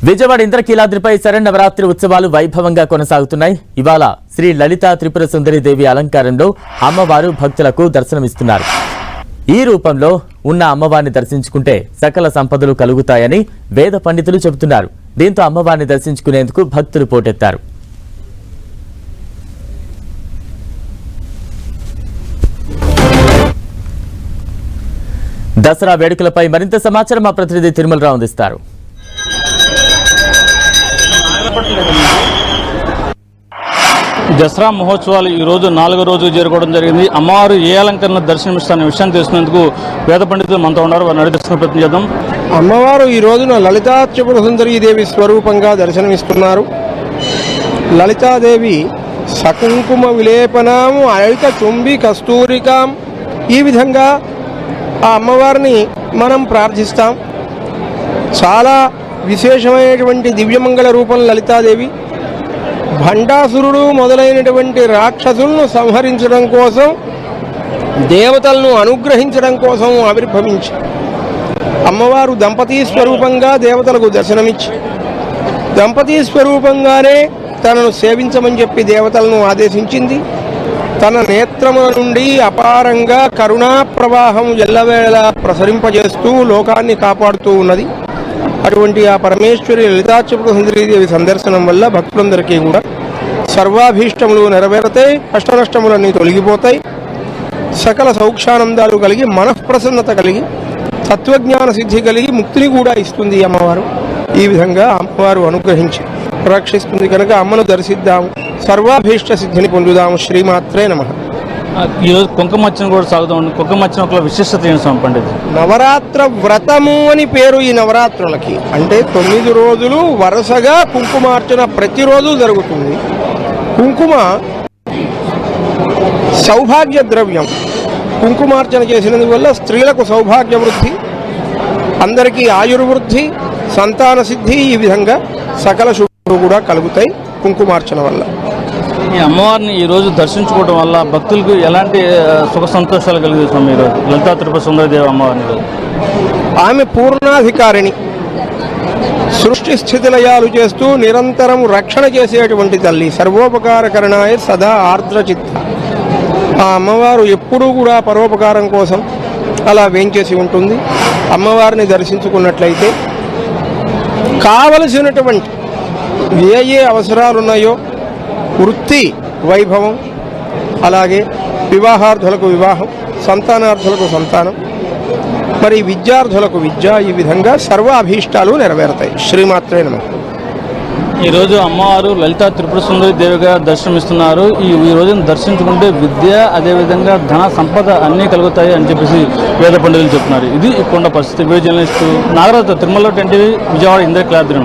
విజయవాడ ఇంద్రకీలాద్రిపై శరన్నవరాత్రి ఉత్సవాలు వైభవంగా కొనసాగుతున్నాయి. ఇవాళ శ్రీ లలితా త్రిపుర సుందరి దేవి అలంకారంలో అమ్మవారు భక్తులకు దర్శనమిస్తున్నారు. ఈ రూపంలో ఉన్న అమ్మవారిని దర్శించుకుంటే సకల సంపదలు కలుగుతాయని వేద పండితులు చెబుతున్నారు. దీంతో అమ్మవారిని దర్శించుకునేందుకు భక్తులు పోటెత్తారు. దసరా వేడుకలపై మరింత సమాచారం మా ప్రతినిధి తిరుమలరావు అందిస్తారు. దసరా మహోత్సవాలు ఈ రోజు 4వ రోజు జరగడం జరిగింది. అమ్మవారు ఏ అలంకరణ దర్శనమిస్తారనే విషయాన్ని తెలుసుకునేందుకు వేద పండితులు మనతో ఉన్నారు. వారిని అడిగి తెలుసుకునే ప్రయత్నం చేద్దాం. అమ్మవారు ఈ రోజున లలితా త్రిపుర సుందరీ దేవి స్వరూపంగా దర్శనమిస్తున్నారు. లలితాదేవి సకుంకుమ విలేపనాము అయక చుంబి కస్తూరికాం, ఈ విధంగా ఆ అమ్మవారిని మనం ప్రార్థిస్తాం. చాలా విశేషమైనటువంటి దివ్యమంగళ రూపం లలితాదేవి. భండాసురుడు మొదలైనటువంటి రాక్షసులను సంహరించడం కోసం, దేవతలను అనుగ్రహించడం కోసం ఆవిర్భవించి అమ్మవారు దంపతీ స్వరూపంగా దేవతలకు దర్శనమిచ్చి, దంపతీ స్వరూపంగానే తనను సేవించమని చెప్పి దేవతలను ఆదేశించింది. తన నేత్రముల నుండి అపారంగా కరుణా ప్రవాహం ఎల్లవేళలా ప్రసరింపజేస్తూ లోకాన్ని కాపాడుతూ ఉన్నది. అటువంటి ఆ పరమేశ్వరి లలితా త్రిపుర సుందరీదేవి సందర్శనం వల్ల భక్తులందరికీ కూడా సర్వాభీష్టములు నెరవేరుతాయి, కష్టనష్టములన్నీ తొలగిపోతాయి, సకల సౌఖ్యానందాలు కలిగి మనఃప్రసన్నత కలిగి తత్వజ్ఞాన సిద్ధి కలిగి ముక్తిని కూడా ఇస్తుంది అమ్మవారు. ఈ విధంగా అమ్మవారు అనుగ్రహించి రక్షిస్తుంది కనుక అమ్మను దర్శిద్దాము, సర్వాభీష్ట సిద్ధిని పొందుదాము. శ్రీమాత్రే నమః. ఈరోజు కుంకుమార్చన కూడా సాగుతాం. కుంకుమార్చన ఒక విశిష్టత ఏంటి స్వామి పండిత్? నవరాత్ర వ్రతము అని పేరు ఈ నవరాత్రులకి. అంటే 9 రోజులు వరుసగా కుంకుమార్చన ప్రతిరోజు జరుగుతుంది. కుంకుమ సౌభాగ్య ద్రవ్యం. కుంకుమార్చన చేసినందువల్ల స్త్రీలకు సౌభాగ్య వృద్ధి, అందరికీ ఆయుర్వృద్ధి, సంతాన సిద్ధి, ఈ విధంగా సకల శుభాలు కూడా కలుగుతాయి కుంకుమార్చన వల్ల. ఈ అమ్మవారిని ఈ రోజు దర్శించుకోవడం వల్ల భక్తులకు ఎలాంటి సుఖ సంతోషాలు కలుగుతాయి? మీరు లలితా త్రిపుర సుందరి దేవి అమ్మవారిని ఆమె పూర్ణాధికారిణి, సృష్టి స్థితిలయాలు చేస్తూ నిరంతరం రక్షణ చేసేటువంటి తల్లి. సర్వోపకారకరణాయ సదా ఆర్ద్రచిత్త. ఆ అమ్మవారు ఎప్పుడూ కూడా పరోపకారం కోసం అలా వేంచేసి ఉంటుంది. అమ్మవారిని దర్శించుకున్నట్లయితే కావలసినటువంటి ఏ అవసరాలున్నాయో, వృత్తి వైభవం, అలాగే వివాహార్థులకు వివాహం, సంతానార్థులకు సంతానం, మరి విద్యార్థులకు విద్య, ఈ విధంగా సర్వ అభీష్టాలు నెరవేరుతాయి. శ్రీమాత్రే నమః. ఈరోజు అమ్మవారు లలితా త్రిపుర సుందరి దేవిగా దర్శనమిస్తున్నారు. ఈ రోజును దర్శించుకుంటే విద్య, అదేవిధంగా ధన సంపద అన్నీ కలుగుతాయి అని చెప్పేసి వేద పండితులు చెప్తున్నారు. ఇది ఇక్కడ పరిస్థితి. Video journalist Nagaraju, Tirumala 10 TV, Vijayawada Indrakeeladri.